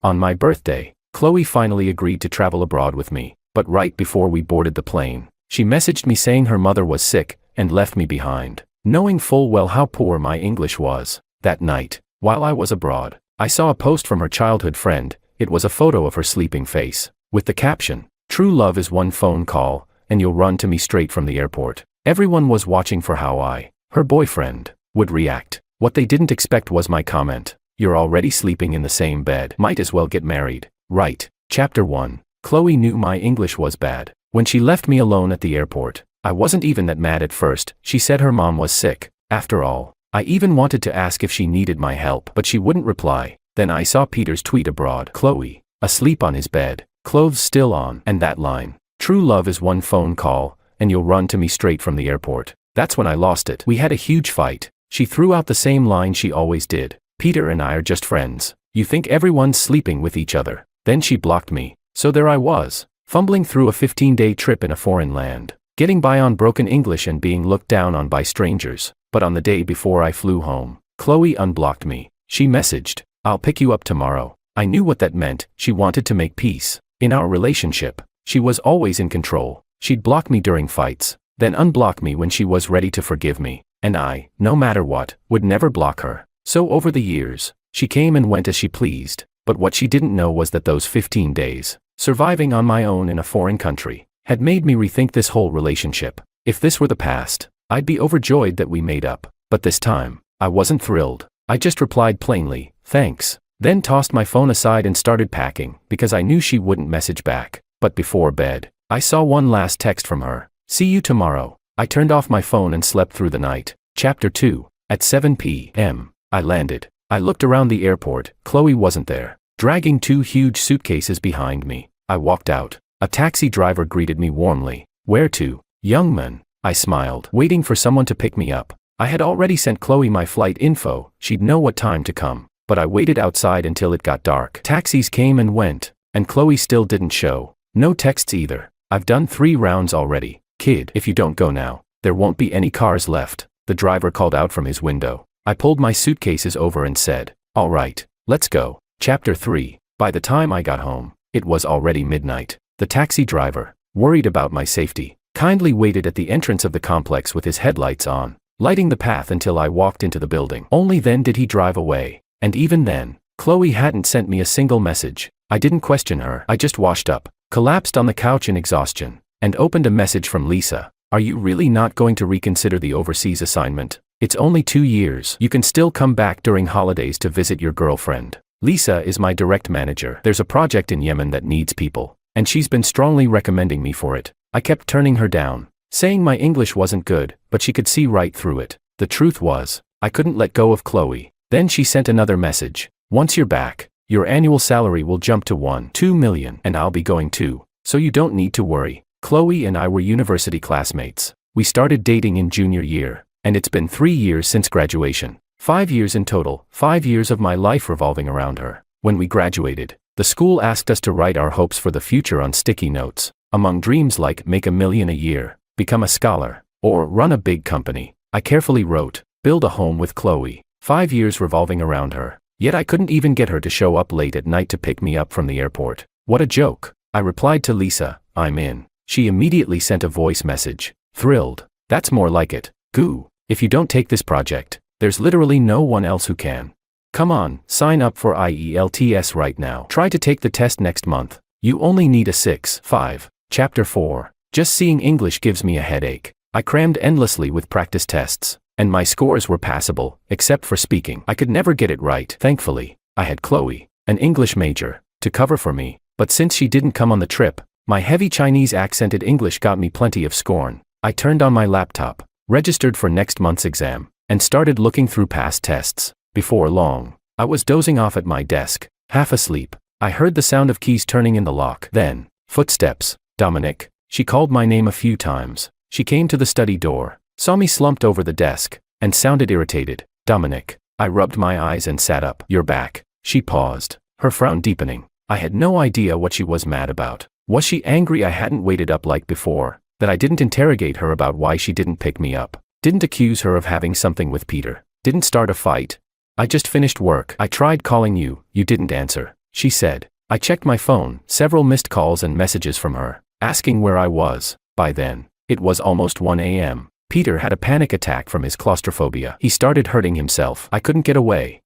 On my birthday, Chloe finally agreed to travel abroad with me, but right before we boarded the plane, she messaged me saying her mother was sick and left me behind. Knowing full well how poor my English was, that night, while I was abroad, I saw a post from her childhood friend. It was a photo of her sleeping face, with the caption, "True love is one phone call, and you'll run to me straight from the airport." Everyone was watching for how I, her boyfriend, would react. What they didn't expect was my comment, "You're already sleeping in the same bed. Might as well get married, right?" Chapter 1. Chloe knew my English was bad. When she left me alone at the airport, I wasn't even that mad at first. She said her mom was sick. After all, I even wanted to ask if she needed my help, but she wouldn't reply. Then I saw Peter's tweet abroad. Chloe, asleep on his bed, clothes still on, and that line, "True love is one phone call, and you'll run to me straight from the airport." That's when I lost it. We had a huge fight. She threw out the same line she always did. "Peter and I are just friends. You think everyone's sleeping with each other." Then she blocked me. So there I was, fumbling through a 15-day trip in a foreign land, getting by on broken English and being looked down on by strangers. But on the day before I flew home, Chloe unblocked me. She messaged, "I'll pick you up tomorrow." I knew what that meant. She wanted to make peace in our relationship. She was always in control. She'd block me during fights, then unblock me when she was ready to forgive me. And I, no matter what, would never block her. So over the years, she came and went as she pleased. But what she didn't know was that those 15 days, surviving on my own in a foreign country, had made me rethink this whole relationship. If this were the past, I'd be overjoyed that we made up. But this time, I wasn't thrilled. I just replied plainly, "Thanks." Then tossed my phone aside and started packing, because I knew she wouldn't message back. But before bed, I saw one last text from her. "See you tomorrow." I turned off my phone and slept through the night. Chapter 2. At 7 p.m., I landed. I looked around the airport. Chloe wasn't there, dragging 2 huge suitcases behind me. I walked out. A taxi driver greeted me warmly. "Where to, young man?" I smiled, waiting for someone to pick me up. I had already sent Chloe my flight info. She'd know what time to come. But I waited outside until it got dark. Taxis came and went, and Chloe still didn't show. No texts either. "I've done 3 rounds already. Kid, if you don't go now, there won't be any cars left," the driver called out from his window. I pulled my suitcases over and said, "All right, let's go." Chapter 3. By the time I got home, it was already midnight. The taxi driver, worried about my safety, kindly waited at the entrance of the complex with his headlights on, lighting the path until I walked into the building. Only then did he drive away. And even then, Chloe hadn't sent me a single message. I didn't question her. I just washed up, collapsed on the couch in exhaustion, and opened a message from Lisa. "Are you really not going to reconsider the overseas assignment? It's only 2 years. You can still come back during holidays to visit your girlfriend. Lisa is my direct manager. There's a project in Yemen that needs people, and she's been strongly recommending me for it." I kept turning her down, saying my English wasn't good, but she could see right through it. The truth was, I couldn't let go of Chloe. Then she sent another message. "Once you're back, your annual salary will jump to 1.2 million, and I'll be going too, so you don't need to worry." Chloe and I were university classmates. We started dating in junior year, and it's been 3 years since graduation. 5 years in total, 5 years of my life revolving around her. When we graduated, the school asked us to write our hopes for the future on sticky notes. Among dreams like make $1 million a year, become a scholar, or run a big company, I carefully wrote, build a home with Chloe. 5 years revolving around her. Yet I couldn't even get her to show up late at night to pick me up from the airport. What a joke. I replied to Lisa, "I'm in." She immediately sent a voice message. "Thrilled. That's more like it. Goo. If you don't take this project, there's literally no one else who can. Come on, sign up for IELTS right now. Try to take the test next month. You only need a 6.5. Chapter 4. Just seeing English gives me a headache. I crammed endlessly with practice tests, and my scores were passable, except for speaking. I could never get it right. Thankfully, I had Chloe, an English major, to cover for me. But since she didn't come on the trip, my heavy Chinese accented English got me plenty of scorn. I turned on my laptop, registered for next month's exam, and started looking through past tests. Before long, I was dozing off at my desk, half asleep. I heard the sound of keys turning in the lock. Then, footsteps. Dominic. She called my name a few times. She came to the study door, saw me slumped over the desk, and sounded irritated. "Dominic." I rubbed my eyes and sat up. "You're back." She paused, her frown deepening. I had no idea what she was mad about. Was she angry I hadn't waited up like before, that I didn't interrogate her about why she didn't pick me up, didn't accuse her of having something with Peter, didn't start a fight? "I just finished work. I tried calling you, you didn't answer." she said. I checked my phone, several missed calls and messages from her, asking where I was. By then, it was almost 1 a.m. Peter had a panic attack from his claustrophobia. He started hurting himself. I couldn't get away.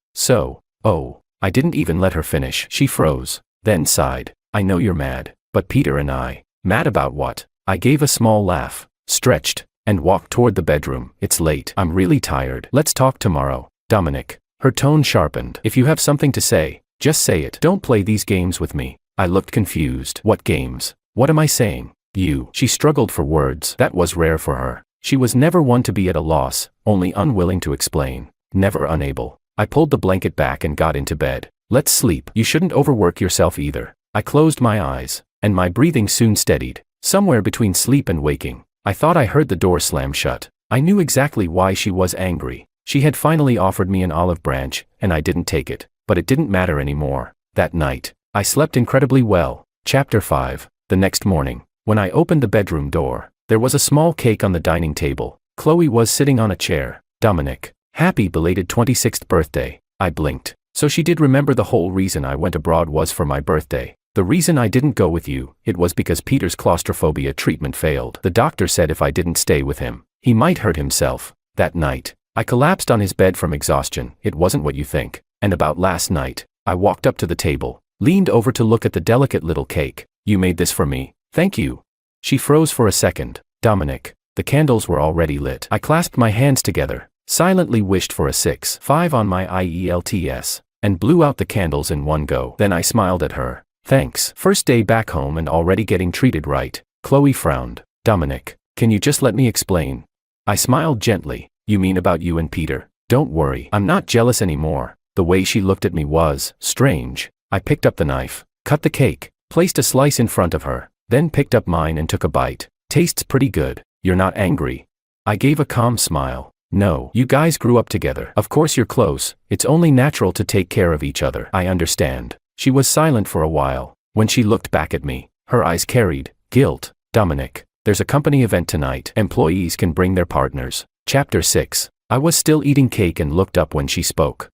I didn't even let her finish. She froze, then sighed. I know you're mad, but Peter and I. Mad about what? I gave a small laugh, stretched, and walked toward the bedroom. It's late. I'm really tired. Let's talk tomorrow, Dominic. Her tone sharpened. If you have something to say, just say it. Don't play these games with me. I looked confused. What games? What am I saying? You. She struggled for words. That was rare for her. She was never one to be at a loss, only unwilling to explain. Never unable. I pulled the blanket back and got into bed. Let's sleep. You shouldn't overwork yourself either. I closed my eyes, and my breathing soon steadied. Somewhere between sleep and waking, I thought I heard the door slam shut. I knew exactly why she was angry. She had finally offered me an olive branch, and I didn't take it. But it didn't matter anymore. That night, I slept incredibly well. Chapter 5. The next morning, when I opened the bedroom door, there was a small cake on the dining table. Chloe was sitting on a chair. Dominic, happy belated 26th birthday. I blinked. So she did remember the whole reason I went abroad was for my birthday. The reason I didn't go with you, it was because Peter's claustrophobia treatment failed. The doctor said if I didn't stay with him, he might hurt himself. That night, I collapsed on his bed from exhaustion. It wasn't what you think. And about last night, I walked up to the table, leaned over to look at the delicate little cake. You made this for me. Thank you. She froze for a second. Dominic. The candles were already lit. I clasped my hands together, silently wished for a 6-5 on my IELTS, and blew out the candles in one go. Then I smiled at her. Thanks. First day back home and already getting treated right. Chloe frowned. Dominic, can you just let me explain? I smiled gently. You mean about you and Peter? Don't worry. I'm not jealous anymore. The way she looked at me was strange. I picked up the knife, cut the cake, placed a slice in front of her, then picked up mine and took a bite. Tastes pretty good. You're not angry? I gave a calm smile. No. You guys grew up together. Of course you're close. It's only natural to take care of each other. I understand. She was silent for a while. When she looked back at me, her eyes carried guilt. Dominic, there's a company event tonight. Employees can bring their partners. Chapter 6. I was still eating cake and looked up when she spoke.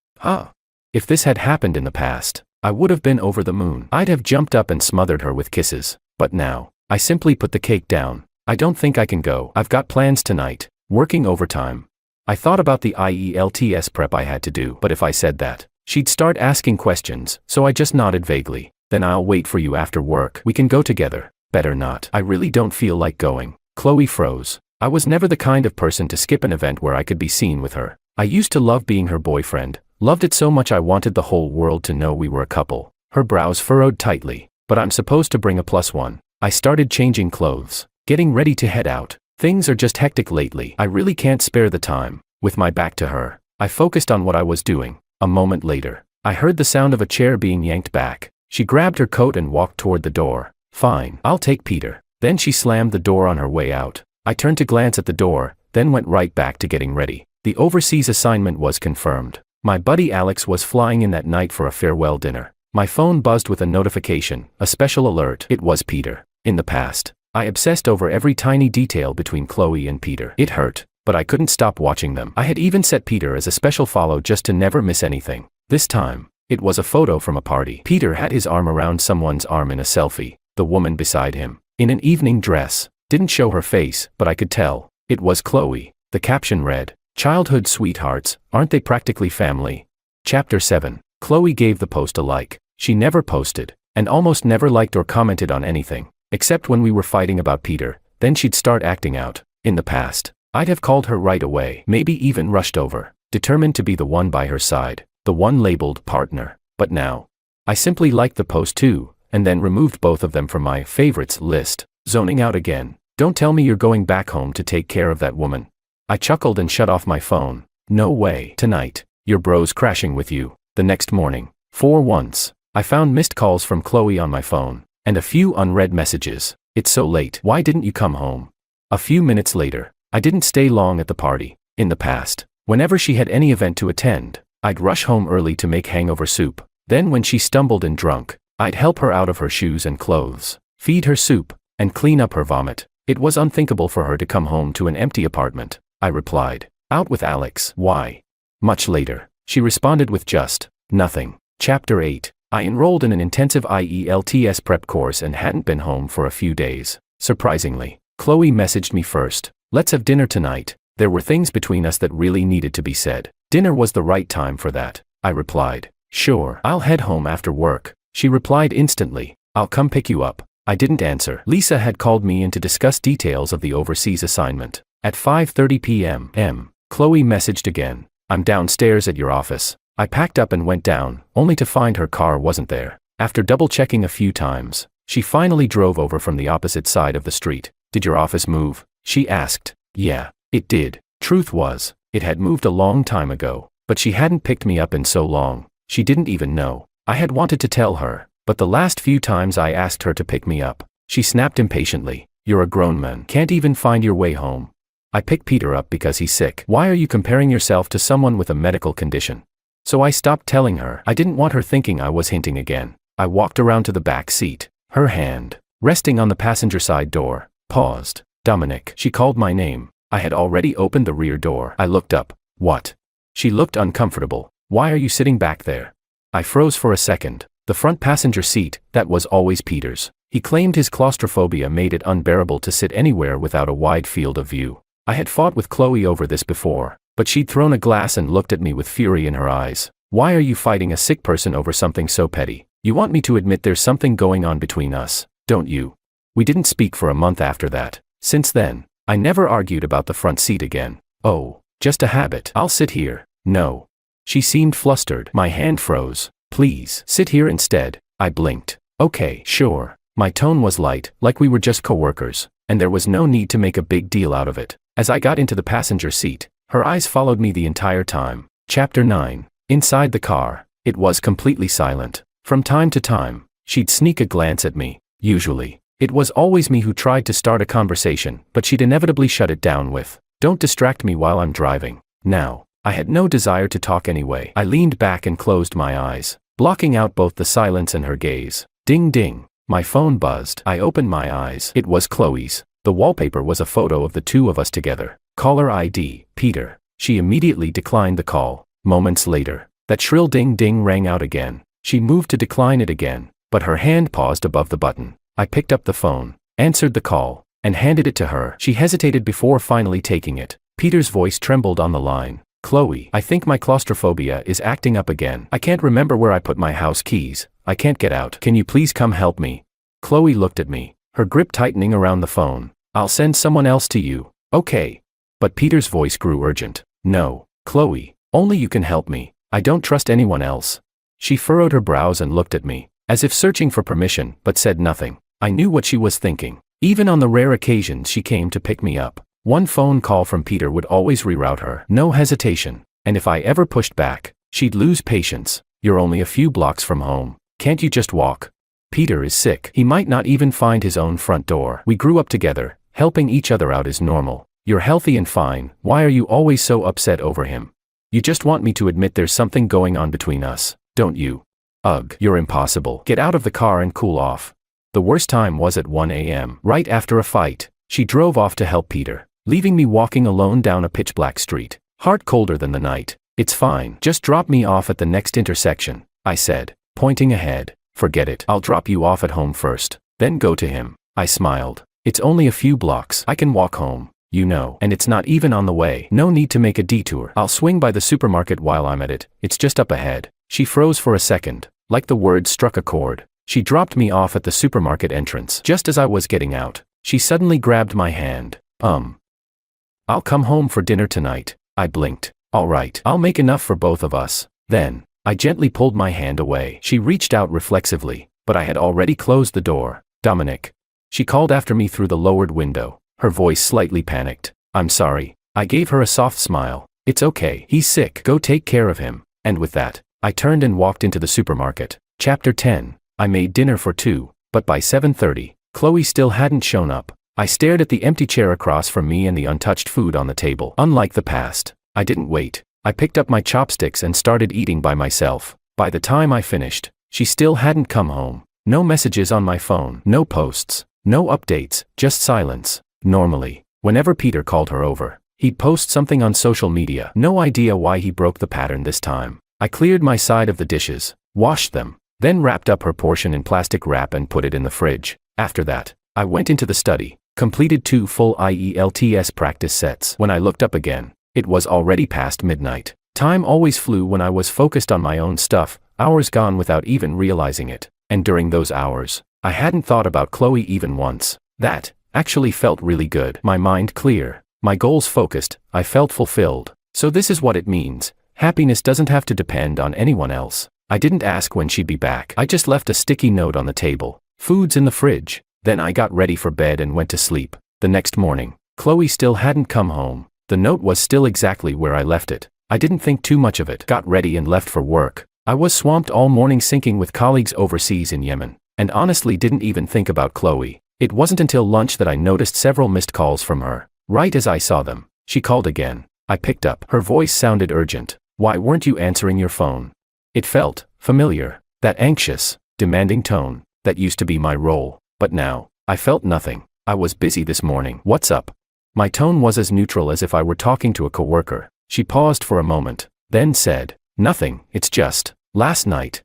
If this had happened in the past, I would have been over the moon. I'd have jumped up and smothered her with kisses. But now, I simply put the cake down. I don't think I can go. I've got plans tonight, working overtime. I thought about the IELTS prep I had to do, but if I said that, she'd start asking questions, so I just nodded vaguely. Then I'll wait for you after work. We can go together. Better not. I really don't feel like going. Chloe froze. I was never the kind of person to skip an event where I could be seen with her. I used to love being her boyfriend. Loved it so much I wanted the whole world to know we were a couple. Her brows furrowed tightly. But I'm supposed to bring a +1. I started changing clothes, getting ready to head out. Things are just hectic lately. I really can't spare the time. With my back to her, I focused on what I was doing. A moment later, I heard the sound of a chair being yanked back. She grabbed her coat and walked toward the door. Fine, I'll take Peter. Then she slammed the door on her way out. I turned to glance at the door, then went right back to getting ready. The overseas assignment was confirmed. My buddy Alex was flying in that night for a farewell dinner. My phone buzzed with a notification, a special alert. It was Peter. In the past, I obsessed over every tiny detail between Chloe and Peter. It hurt, but I couldn't stop watching them. I had even set Peter as a special follow just to never miss anything. This time, it was a photo from a party. Peter had his arm around someone's arm in a selfie, the woman beside him, in an evening dress. Didn't show her face, but I could tell. It was Chloe. The caption read, "Childhood sweethearts, aren't they practically family?" Chapter 7. Chloe gave the post a like. She never posted, and almost never liked or commented on anything, except when we were fighting about Peter. Then she'd start acting out. In the past, I'd have called her right away, maybe even rushed over, determined to be the one by her side, the one labeled partner. But now, I simply liked the post too, and then removed both of them from my favorites list. Zoning out again. Don't tell me you're going back home to take care of that woman. I chuckled and shut off my phone. No way. Tonight, your bro's crashing with you. The next morning, for once, I found missed calls from Chloe on my phone, and a few unread messages. It's so late. Why didn't you come home? A few minutes later, I didn't stay long at the party. In the past, whenever she had any event to attend, I'd rush home early to make hangover soup. Then when she stumbled and drunk, I'd help her out of her shoes and clothes, feed her soup, and clean up her vomit. It was unthinkable for her to come home to an empty apartment. I replied, "Out with Alex." Why? Much later, she responded with just, "Nothing." Chapter 8. I enrolled in an intensive IELTS prep course and hadn't been home for a few days. Surprisingly, Chloe messaged me first. Let's have dinner tonight. There were things between us that really needed to be said. Dinner was the right time for that, I replied. Sure, I'll head home after work. She replied instantly, I'll come pick you up. I didn't answer. Lisa had called me in to discuss details of the overseas assignment. At 5:30 p.m., Chloe messaged again. I'm downstairs at your office. I packed up and went down, only to find her car wasn't there. After double-checking a few times, she finally drove over from the opposite side of the street. Did your office move? She asked. Yeah, it did. Truth was, it had moved a long time ago, but she hadn't picked me up in so long. She didn't even know. I had wanted to tell her, but the last few times I asked her to pick me up, she snapped impatiently. You're a grown man. Can't even find your way home. I picked Peter up because he's sick. Why are you comparing yourself to someone with a medical condition? So I stopped telling her. I didn't want her thinking I was hinting again. I walked around to the back seat, her hand resting on the passenger side door, paused. Dominic. She called my name. I had already opened the rear door. I looked up. What? She looked uncomfortable. Why are you sitting back there? I froze for a second. The front passenger seat, that was always Peter's. He claimed his claustrophobia made it unbearable to sit anywhere without a wide field of view. I had fought with Chloe over this before, but she'd thrown a glass and looked at me with fury in her eyes. Why are you fighting a sick person over something so petty? You want me to admit there's something going on between us, don't you? We didn't speak for a month after that. Since then, I never argued about the front seat again. Oh, just a habit. I'll sit here. No. She seemed flustered. My hand froze. Please, sit here instead. I blinked. Okay, sure. My tone was light, like we were just co-workers, and there was no need to make a big deal out of it. As I got into the passenger seat, her eyes followed me the entire time. Chapter 9. Inside the car, it was completely silent. From time to time, she'd sneak a glance at me. Usually, it was always me who tried to start a conversation, but she'd inevitably shut it down with, "Don't distract me while I'm driving." Now, I had no desire to talk anyway. I leaned back and closed my eyes, blocking out both the silence and her gaze. Ding ding. My phone buzzed. I opened my eyes. It was Chloe's. The wallpaper was a photo of the two of us together. Caller ID, Peter. She immediately declined the call. Moments later, that shrill ding-ding rang out again. She moved to decline it again, but her hand paused above the button. I picked up the phone, answered the call, and handed it to her. She hesitated before finally taking it. Peter's voice trembled on the line. Chloe, I think my claustrophobia is acting up again. I can't remember where I put my house keys. I can't get out. Can you please come help me? Chloe looked at me, her grip tightening around the phone. I'll send someone else to you. Okay. But Peter's voice grew urgent. No, Chloe, only you can help me. I don't trust anyone else. She furrowed her brows and looked at me, as if searching for permission, but said nothing. I knew what she was thinking. Even on the rare occasions she came to pick me up, one phone call from Peter would always reroute her. No hesitation. And if I ever pushed back, she'd lose patience. You're only a few blocks from home. Can't you just walk? Peter is sick. He might not even find his own front door. We grew up together. Helping each other out is normal. You're healthy and fine. Why are you always so upset over him? You just want me to admit there's something going on between us, don't you? Ugh, you're impossible. Get out of the car and cool off. The worst time was at 1 a.m. Right after a fight, she drove off to help Peter, leaving me walking alone down a pitch-black street. Heart colder than the night. It's fine. Just drop me off at the next intersection, I said, pointing ahead. Forget it. I'll drop you off at home first, then go to him. I smiled. It's only a few blocks. I can walk home, you know, and it's not even on the way. No need to make a detour. I'll swing by the supermarket while I'm at it. It's just up ahead. She froze for a second, like the words struck a chord. She dropped me off at the supermarket entrance. Just as I was getting out, she suddenly grabbed my hand. I'll come home for dinner tonight. I blinked. All right. I'll make enough for both of us. Then, I gently pulled my hand away. She reached out reflexively, but I had already closed the door. Dominic. She called after me through the lowered window, her voice slightly panicked. I'm sorry. I gave her a soft smile. It's okay. He's sick. Go take care of him. And with that, I turned and walked into the supermarket. Chapter 10. I made dinner for two, but by 7:30, Chloe still hadn't shown up. I stared at the empty chair across from me and the untouched food on the table. Unlike the past, I didn't wait. I picked up my chopsticks and started eating by myself. By the time I finished, she still hadn't come home. No messages on my phone, no posts, no updates, just silence. Normally, whenever Peter called her over, he'd post something on social media. No idea why he broke the pattern this time. I cleared my side of the dishes, washed them, then wrapped up her portion in plastic wrap and put it in the fridge. After that, I went into the study, completed 2 full IELTS practice sets. When I looked up again, it was already past midnight. Time always flew when I was focused on my own stuff, hours gone without even realizing it. And during those hours, I hadn't thought about Chloe even once. That actually felt really good. My mind clear, my goals focused, I felt fulfilled. So this is what it means. Happiness doesn't have to depend on anyone else. I didn't ask when she'd be back. I just left a sticky note on the table. Food's in the fridge. Then I got ready for bed and went to sleep. The next morning, Chloe still hadn't come home. The note was still exactly where I left it. I didn't think too much of it. Got ready and left for work. I was swamped all morning syncing with colleagues overseas in Yemen, and honestly didn't even think about Chloe. It wasn't until lunch that I noticed several missed calls from her. Right as I saw them, she called again. I picked up. Her voice sounded urgent. Why weren't you answering your phone? It felt familiar. That anxious, demanding tone, that used to be my role. But now, I felt nothing. I was busy this morning. What's up? My tone was as neutral as if I were talking to a coworker. She paused for a moment, then said, "Nothing, it's just, last night.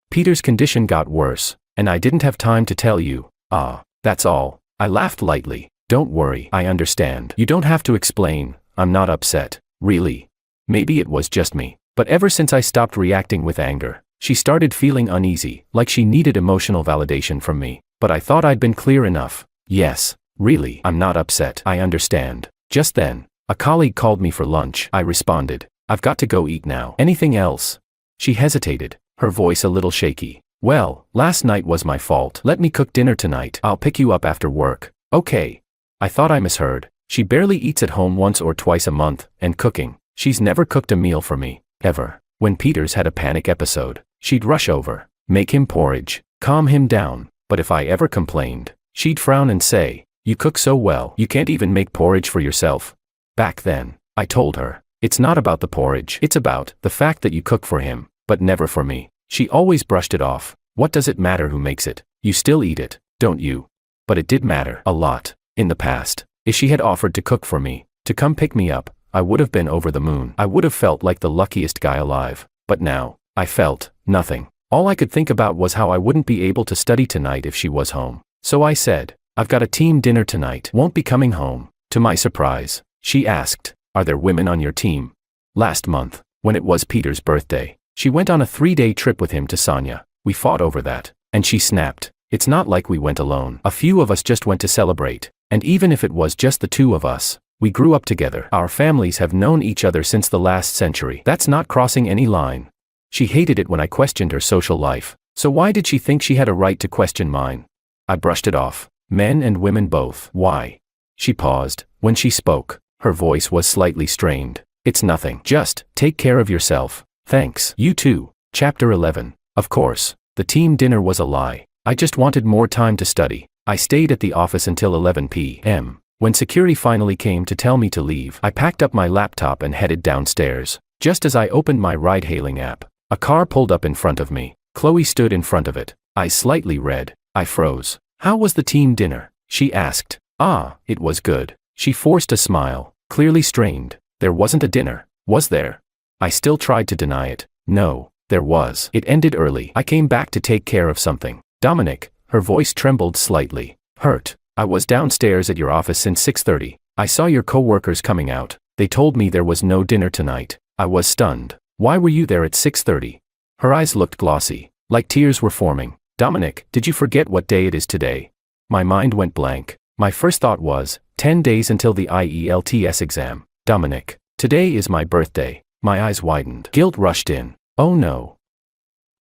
Peter's condition got worse, and I didn't have time to tell you. That's all." I laughed lightly. "Don't worry, I understand. You don't have to explain, I'm not upset, really." Maybe it was just me, but ever since I stopped reacting with anger, she started feeling uneasy, like she needed emotional validation from me. But I thought I'd been clear enough. Yes, really, I'm not upset. I understand. Just then, a colleague called me for lunch. I responded, "I've got to go eat now." "Anything else?" She hesitated, her voice a little shaky. "Well, last night was my fault. Let me cook dinner tonight. I'll pick you up after work." "Okay." I thought I misheard. She barely eats at home once or twice a month, and cooking. She's never cooked a meal for me, ever. When Peters had a panic episode, she'd rush over, make him porridge, calm him down. But if I ever complained, she'd frown and say, "You cook so well, you can't even make porridge for yourself." Back then, I told her, "It's not about the porridge. It's about the fact that you cook for him, but never for me." She always brushed it off. "What does it matter who makes it? You still eat it, don't you?" But it did matter a lot. In the past, if she had offered to cook for me, to come pick me up, I would have been over the moon. I would have felt like the luckiest guy alive. But now, I felt nothing. All I could think about was how I wouldn't be able to study tonight if she was home. So I said, "I've got a team dinner tonight. Won't be coming home." To my surprise, she asked, "Are there women on your team?" Last month, when it was Peter's birthday, she went on a 3-day trip with him to Sonia. We fought over that, and she snapped, "It's not like we went alone. A few of us just went to celebrate. And even if it was just the 2 of us, we grew up together. Our families have known each other since the last century. That's not crossing any line." She hated it when I questioned her social life. So why did she think she had a right to question mine? I brushed it off. Men and women both. Why? She paused. When she spoke, her voice was slightly strained. "It's nothing. Just take care of yourself. Thanks. You too." Chapter 11. Of course, the team dinner was a lie. I just wanted more time to study. I stayed at the office until 11 p.m. When security finally came to tell me to leave, I packed up my laptop and headed downstairs. Just as I opened my ride-hailing app, a car pulled up in front of me. Chloe stood in front of it, eyes slightly red. I froze. "How was the team dinner?" she asked. It was good." She forced a smile, clearly strained. "There wasn't a dinner, was there?" I still tried to deny it. "No, there was. It ended early. I came back to take care of something." "Dominic," her voice trembled slightly. "Hurt. I was downstairs at your office since 6:30. I saw your co-workers coming out. They told me there was no dinner tonight. I was stunned. Why were you there at 6:30? Her eyes looked glossy, like tears were forming. "Dominic, did you forget what day it is today?" My mind went blank. My first thought was, 10 days until the IELTS exam. "Dominic, today is my birthday." My eyes widened. Guilt rushed in. "Oh no.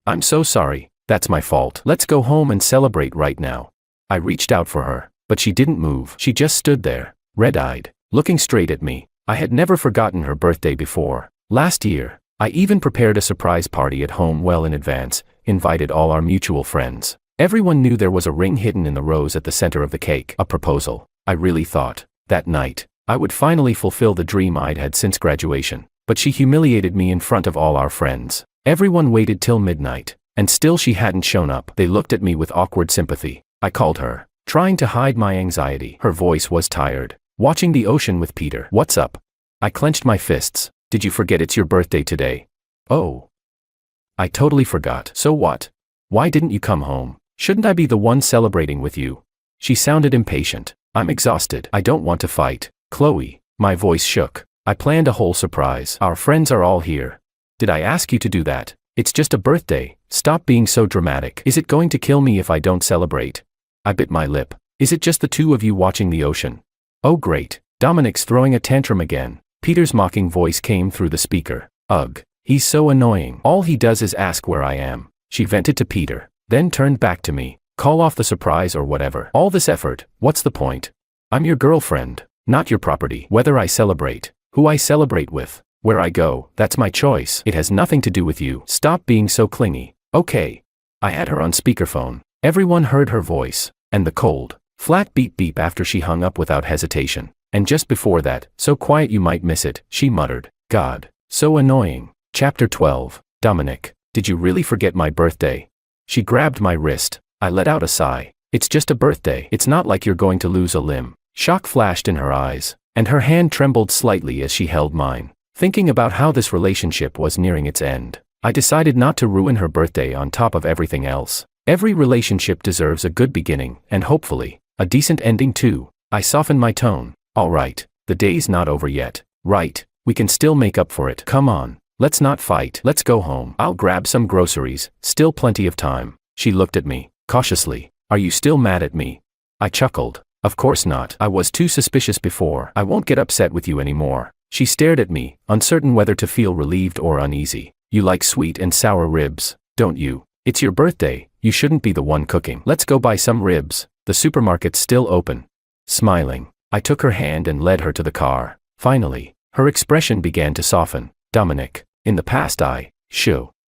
I'm so sorry. That's my fault. Let's go home and celebrate right now." I reached out for her, but she didn't move. She just stood there, red-eyed, looking straight at me. I had never forgotten her birthday before. Last year, I even prepared a surprise party at home well in advance, invited all our mutual friends. Everyone knew there was a ring hidden in the rose at the center of the cake, a proposal. I really thought, that night, I would finally fulfill the dream I'd had since graduation. But she humiliated me in front of all our friends. Everyone waited till midnight, and still she hadn't shown up. They looked at me with awkward sympathy. I called her, trying to hide my anxiety. Her voice was tired. "Watching the ocean with Peter." "What's up?" I clenched my fists. "Did you forget it's your birthday today?" "Oh. I totally forgot." "So what?" Why didn't you come home? Shouldn't I be the one celebrating with you? She sounded impatient. I'm exhausted. I don't want to fight. Chloe. My voice shook. I planned a whole surprise. Our friends are all here. Did I ask you to do that? It's just a birthday. Stop being so dramatic. Is it going to kill me if I don't celebrate? I bit my lip. Is it just the two of you watching the ocean? Oh great. Dominic's throwing a tantrum again. Peter's mocking voice came through the speaker. Ugh. He's so annoying. All he does is ask where I am. She vented to Peter, then turned back to me. Call off the surprise or whatever. All this effort, what's the point? I'm your girlfriend, not your property. Whether I celebrate, who I celebrate with, where I go, that's my choice. It has nothing to do with you. Stop being so clingy. Okay. I had her on speakerphone. Everyone heard her voice, and the cold, flat beep beep after she hung up without hesitation. And just before that, so quiet you might miss it, she muttered. God, so annoying. Chapter 12. Dominic, did you really forget my birthday? She grabbed my wrist. I let out a sigh. It's just a birthday. It's not like you're going to lose a limb. Shock flashed in her eyes, and her hand trembled slightly as she held mine. Thinking about how this relationship was nearing its end, I decided not to ruin her birthday on top of everything else. Every relationship deserves a good beginning, and hopefully, a decent ending too. I softened my tone. All right, the day's not over yet. Right, we can still make up for it. Come on, let's not fight. Let's go home. I'll grab some groceries, still plenty of time. She looked at me, cautiously. Are you still mad at me? I chuckled. Of course not. I was too suspicious before. I won't get upset with you anymore. She stared at me, uncertain whether to feel relieved or uneasy. You like sweet and sour ribs, don't you? It's your birthday, you shouldn't be the one cooking. Let's go buy some ribs. The supermarket's still open. Smiling, I took her hand and led her to the car. Finally, her expression began to soften. Dominic, in the past I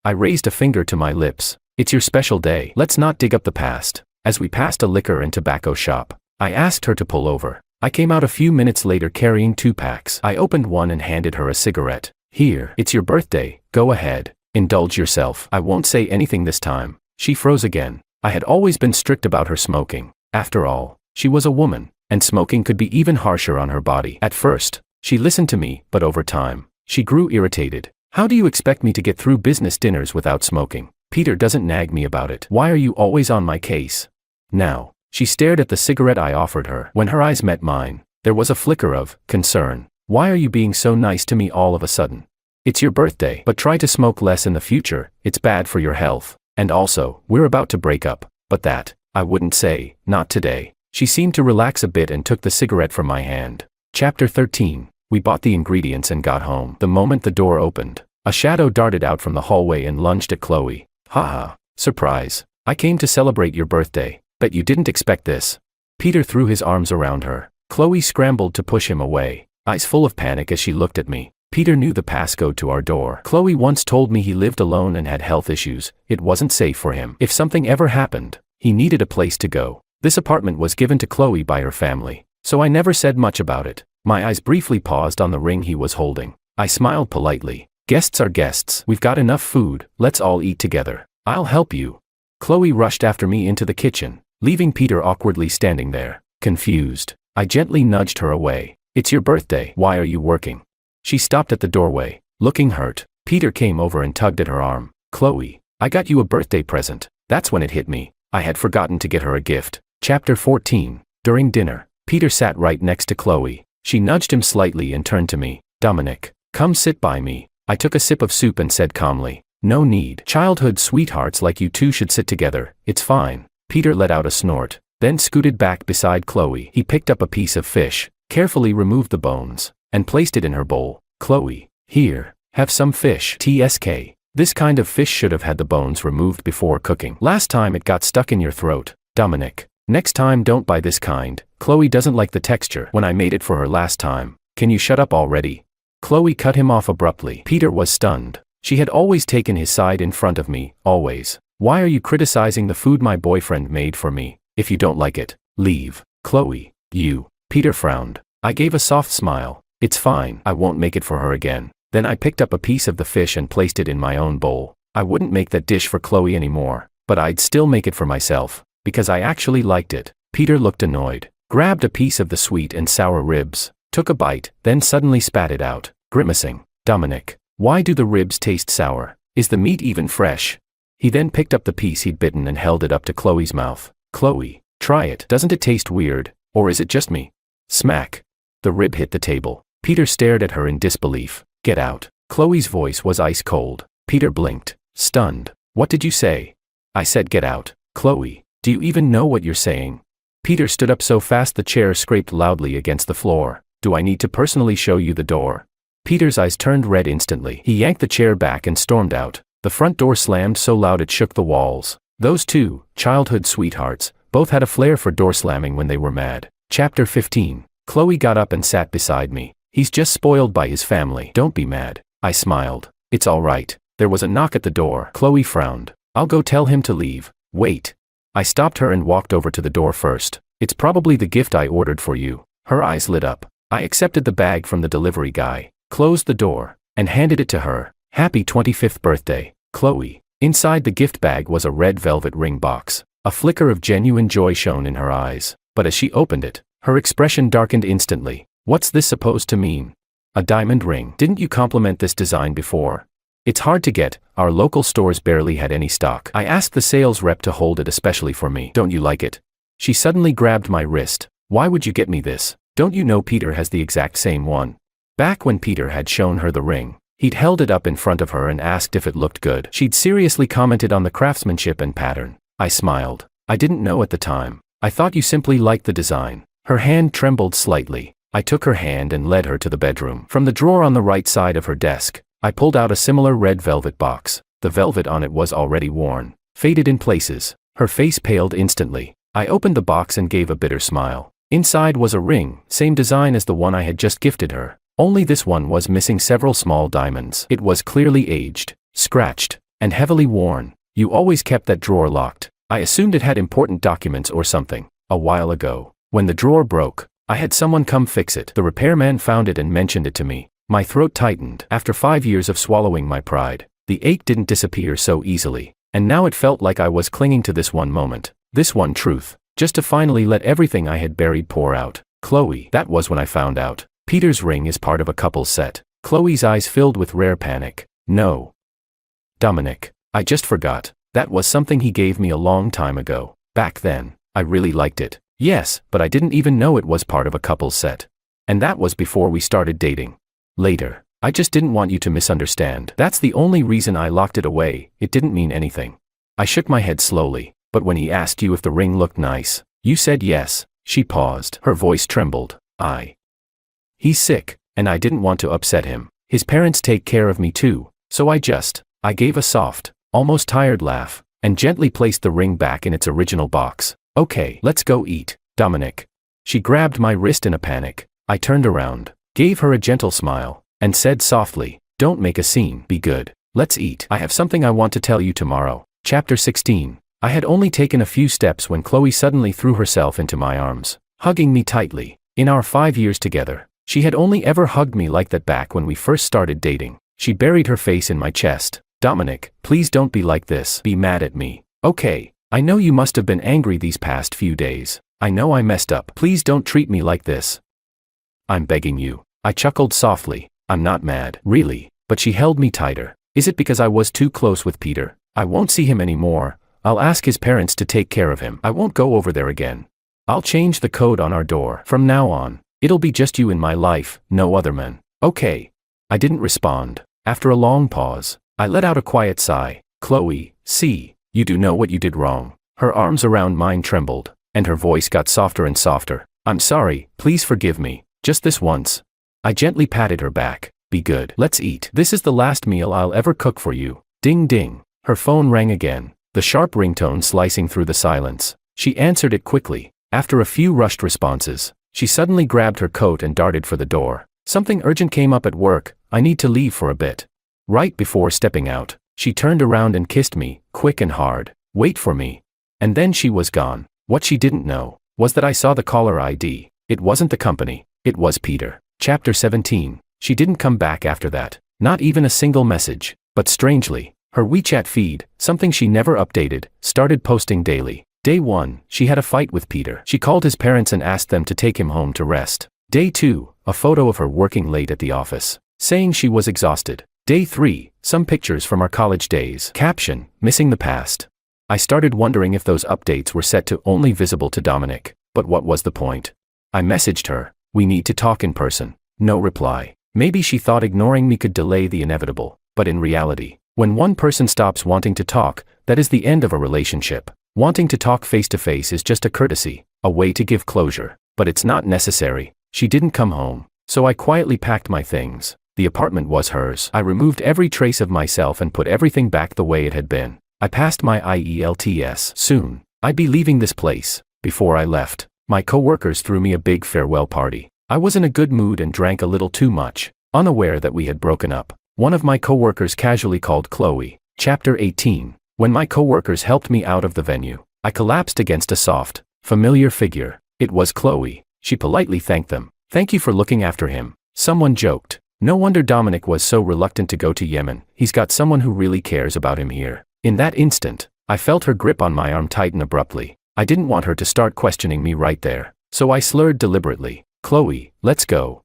raised a finger to my lips. It's your special day. Let's not dig up the past. As we passed a liquor and tobacco shop, I asked her to pull over. I came out a few minutes later carrying 2 packs. I opened one and handed her a cigarette. Here, it's your birthday, go ahead. Indulge yourself. I won't say anything this time. She froze again. I had always been strict about her smoking. After all, she was a woman, and smoking could be even harsher on her body. At first, she listened to me, but over time, she grew irritated. How do you expect me to get through business dinners without smoking? Peter doesn't nag me about it. Why are you always on my case? Now, she stared at the cigarette I offered her. When her eyes met mine, there was a flicker of concern. Why are you being so nice to me all of a sudden? It's your birthday, but try to smoke less in the future. It's bad for your health. And also, we're about to break up. But that, I wouldn't say, not today. She seemed to relax a bit and took the cigarette from my hand. Chapter 13. We bought the ingredients and got home. The moment the door opened, a shadow darted out from the hallway and lunged at Chloe. Haha, surprise. I came to celebrate your birthday. Bet you didn't expect this. Peter threw his arms around her. Chloe scrambled to push him away, eyes full of panic as she looked at me. Peter knew the passcode to our door. Chloe once told me he lived alone and had health issues. It wasn't safe for him. If something ever happened, he needed a place to go. This apartment was given to Chloe by her family, so I never said much about it. My eyes briefly paused on the ring he was holding. I smiled politely. Guests are guests. We've got enough food. Let's all eat together. I'll help you. Chloe rushed after me into the kitchen, leaving Peter awkwardly standing there, confused. I gently nudged her away. It's your birthday. Why are you working? She stopped at the doorway, looking hurt. Peter came over and tugged at her arm. Chloe, I got you a birthday present. That's when it hit me. I had forgotten to get her a gift. Chapter 14. During dinner, Peter sat right next to Chloe. She nudged him slightly and turned to me. Dominic, come sit by me. I took a sip of soup and said calmly, no need. Childhood sweethearts like you two should sit together. It's fine. Peter let out a snort, then scooted back beside Chloe. He picked up a piece of fish, carefully removed the bones, and placed it in her bowl. Chloe, here, have some fish. TSK. This kind of fish should have had the bones removed before cooking. Last time it got stuck in your throat. Dominic, next time don't buy this kind. Chloe doesn't like the texture. When I made it for her last time. Can you shut up already? Chloe cut him off abruptly. Peter was stunned. She had always taken his side in front of me, always. Why are you criticizing the food my boyfriend made for me? If you don't like it, leave. Chloe, you. Peter frowned. I gave a soft smile. It's fine, I won't make it for her again. Then I picked up a piece of the fish and placed it in my own bowl. I wouldn't make that dish for Chloe anymore, but I'd still make it for myself, because I actually liked it. Peter looked annoyed, grabbed a piece of the sweet and sour ribs, took a bite, then suddenly spat it out, grimacing. Dominic, why do the ribs taste sour? Is the meat even fresh? He then picked up the piece he'd bitten and held it up to Chloe's mouth. Chloe, try it. Doesn't it taste weird? Or is it just me? Smack. The rib hit the table. Peter stared at her in disbelief. Get out. Chloe's voice was ice cold. Peter blinked, stunned. What did you say? I said get out. Chloe, do you even know what you're saying? Peter stood up so fast the chair scraped loudly against the floor. Do I need to personally show you the door? Peter's eyes turned red instantly. He yanked the chair back and stormed out. The front door slammed so loud it shook the walls. Those two, childhood sweethearts, both had a flair for door slamming when they were mad. Chapter 15. Chloe got up and sat beside me. He's just spoiled by his family. Don't be mad. I smiled. It's all right. There was a knock at the door. Chloe frowned. I'll go tell him to leave. Wait. I stopped her and walked over to the door first. It's probably the gift I ordered for you. Her eyes lit up. I accepted the bag from the delivery guy, closed the door, and handed it to her. Happy 25th birthday, Chloe. Inside the gift bag was a red velvet ring box. A flicker of genuine joy shone in her eyes. But as she opened it, her expression darkened instantly. What's this supposed to mean? A diamond ring. Didn't you compliment this design before? It's hard to get, our local stores barely had any stock. I asked the sales rep to hold it especially for me. Don't you like it? She suddenly grabbed my wrist. Why would you get me this? Don't you know Peter has the exact same one? Back when Peter had shown her the ring, he'd held it up in front of her and asked if it looked good. She'd seriously commented on the craftsmanship and pattern. I smiled. I didn't know at the time. I thought you simply liked the design. Her hand trembled slightly. I took her hand and led her to the bedroom. From the drawer on the right side of her desk, I pulled out a similar red velvet box. The velvet on it was already worn, faded in places. Her face paled instantly. I opened the box and gave a bitter smile. Inside was a ring, same design as the one I had just gifted her. Only this one was missing several small diamonds. It was clearly aged, scratched, and heavily worn. You always kept that drawer locked. I assumed it had important documents or something. A while ago, when the drawer broke, I had someone come fix it. The repairman found it and mentioned it to me. My throat tightened. After 5 years of swallowing my pride, the ache didn't disappear so easily. And now it felt like I was clinging to this one moment, this one truth, just to finally let everything I had buried pour out. Chloe, that was when I found out. Peter's ring is part of a couple's set. Chloe's eyes filled with rare panic. No. Dominic, I just forgot. That was something he gave me a long time ago. Back then, I really liked it. Yes, but I didn't even know it was part of a couple's set. And that was before we started dating. Later, I just didn't want you to misunderstand. That's the only reason I locked it away. It didn't mean anything. I shook my head slowly, but when he asked you if the ring looked nice, you said yes. She paused. Her voice trembled. He's sick, and I didn't want to upset him. His parents take care of me too, so I gave a soft, almost tired laugh, and gently placed the ring back in its original box. Okay, let's go eat, Dominic. She grabbed my wrist in a panic. I turned around, gave her a gentle smile, and said softly, don't make a scene, be good. Let's eat. I have something I want to tell you tomorrow. Chapter 16. I had only taken a few steps when Chloe suddenly threw herself into my arms, hugging me tightly. In our 5 years together, she had only ever hugged me like that back when we first started dating. She buried her face in my chest. Dominic, please don't be like this. Be mad at me. Okay, I know you must have been angry these past few days. I know I messed up. Please don't treat me like this. I'm begging you. I chuckled softly. I'm not mad, really, but she held me tighter. Is it because I was too close with Peter? I won't see him anymore. I'll ask his parents to take care of him. I won't go over there again. I'll change the code on our door. From now on, it'll be just you in my life, no other men. Okay. I didn't respond. After a long pause, I let out a quiet sigh. Chloe, see, you do know what you did wrong. Her arms around mine trembled, and her voice got softer and softer. I'm sorry, please forgive me, just this once. I gently patted her back. Be good. Let's eat. This is the last meal I'll ever cook for you. Ding ding. Her phone rang again, the sharp ringtone slicing through the silence. She answered it quickly. After a few rushed responses, she suddenly grabbed her coat and darted for the door. Something urgent came up at work. I need to leave for a bit. Right before stepping out, she turned around and kissed me, quick and hard. Wait for me. And then she was gone. What she didn't know was that I saw the caller ID. It wasn't the company. It was Peter. Chapter 17. She didn't come back after that. Not even a single message. But strangely, her WeChat feed, something she never updated, started posting daily. Day 1, she had a fight with Peter. She called his parents and asked them to take him home to rest. Day 2, a photo of her working late at the office, saying she was exhausted. Day 3, some pictures from our college days. Caption, missing the past. I started wondering if those updates were set to only visible to Dominic, but what was the point? I messaged her, we need to talk in person. No reply. Maybe she thought ignoring me could delay the inevitable, but in reality, when one person stops wanting to talk, that is the end of a relationship. Wanting to talk face to face is just a courtesy, a way to give closure, but it's not necessary. She didn't come home, so I quietly packed my things. The apartment was hers. I removed every trace of myself and put everything back the way it had been. I passed my IELTS soon. I'd be leaving this place. Before I left, my coworkers threw me a big farewell party. I was in a good mood and drank a little too much, unaware that we had broken up. One of my coworkers casually called Chloe. Chapter 18. When my coworkers helped me out of the venue, I collapsed against a soft, familiar figure. It was Chloe. She politely thanked them. Thank you for looking after him. Someone joked. No wonder Dominic was so reluctant to go to Yemen. He's got someone who really cares about him here. In that instant, I felt her grip on my arm tighten abruptly. I didn't want her to start questioning me right there, so I slurred deliberately, Chloe, let's go.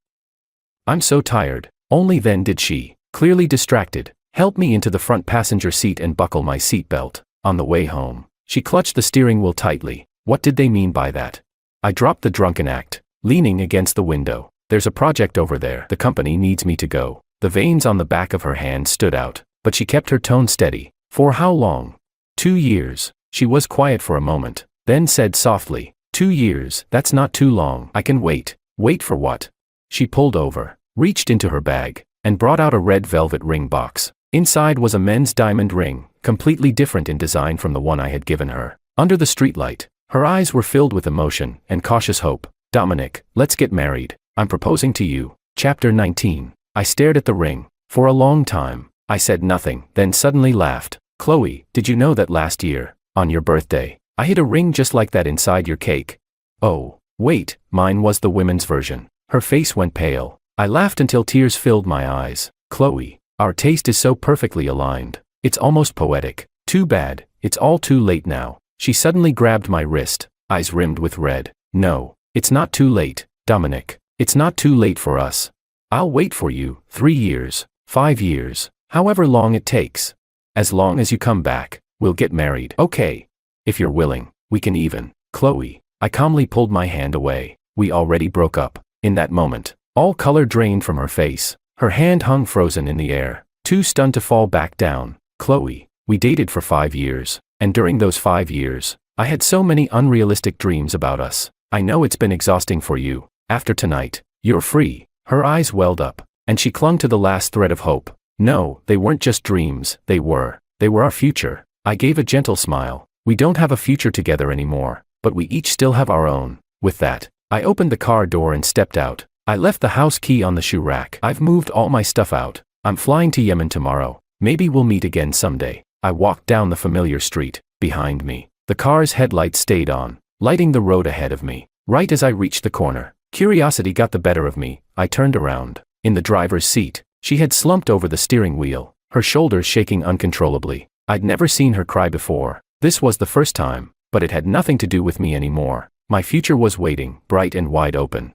I'm so tired. Only then did she, clearly distracted, help me into the front passenger seat and buckle my seatbelt. On the way home, she clutched the steering wheel tightly. What did they mean by that? I dropped the drunken act, leaning against the window. There's a project over there. The company needs me to go. The veins on the back of her hand stood out, but she kept her tone steady. For how long? 2 years. She was quiet for a moment, then said softly, 2 years, that's not too long. I can wait. Wait for what? She pulled over, reached into her bag, and brought out a red velvet ring box. Inside was a men's diamond ring, completely different in design from the one I had given her. Under the streetlight, her eyes were filled with emotion and cautious hope. Dominic, let's get married. I'm proposing to you. Chapter 19. I stared at the ring. For a long time, I said nothing, then suddenly laughed. Chloe, did you know that last year, on your birthday, I hid a ring just like that inside your cake? Oh, wait, mine was the women's version. Her face went pale. I laughed until tears filled my eyes. Chloe, our taste is so perfectly aligned. It's almost poetic. Too bad, it's all too late now. She suddenly grabbed my wrist, eyes rimmed with red. No, it's not too late, Dominic. It's not too late for us. I'll wait for you, 3 years, 5 years, however long it takes. As long as you come back, we'll get married. Okay. If you're willing, we can even. Chloe, I calmly pulled my hand away. We already broke up. In that moment, all color drained from her face. Her hand hung frozen in the air, too stunned to fall back down. Chloe, we dated for 5 years, and during those 5 years, I had so many unrealistic dreams about us. I know it's been exhausting for you. After tonight, you're free. Her eyes welled up, and she clung to the last thread of hope. No, they weren't just dreams, they were our future. I gave a gentle smile. We don't have a future together anymore, but we each still have our own. With that, I opened the car door and stepped out. I left the house key on the shoe rack. I've moved all my stuff out. I'm flying to Yemen tomorrow. Maybe we'll meet again someday. I walked down the familiar street. Behind me, the car's headlights stayed on, lighting the road ahead of me. Right as I reached the corner, curiosity got the better of me. I turned around. In the driver's seat, she had slumped over the steering wheel, her shoulders shaking uncontrollably. I'd never seen her cry before. This was the first time, but it had nothing to do with me anymore. My future was waiting, bright and wide open.